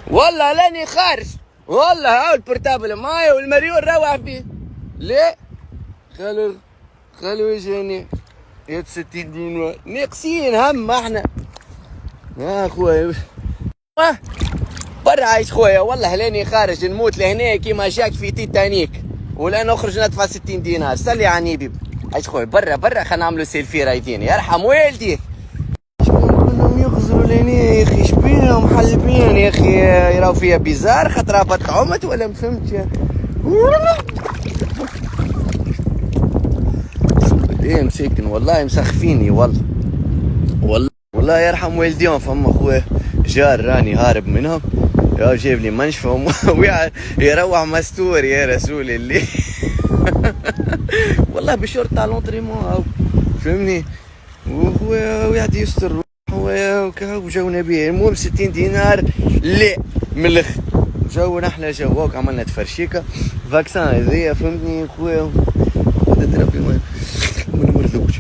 والله لاني خارج، والله هاو البورتابل معايا والمريول روح فيه. لا خلوا يجيني 60 دينار ناقصين هم احنا. يا خويا برا عايش خويا، والله لاني خارج نموت لهنا كيما جاك في تيتانيك، ولا نخرج ندفع 60 دينار. سلي على النبي. عايش خويا برا خلينا نعملوا سيلفي رايدين يرحم والديك. كلهم يغزروا لهنا يا اخي، شبيهم حلبين يا اخي، يراو فيها بيزار خاطر هبط عمت ولا ما فهمتش. ايه مساكن والله مسخفيني والله يرحم والديهم. فما خويا جار راني هارب منهم، يا جايب لي منشفى يروح مستور يا رسول الله. والله بالشورت تاع لونطريمون فهمني، ويعطي يستر وجونا به. المهم 60 دينار لا من الاخر، جونا احلى جو. عملنا تفرشيكه فاكسان هذيا فهمتني خويا، تضرب ما نمرضوش.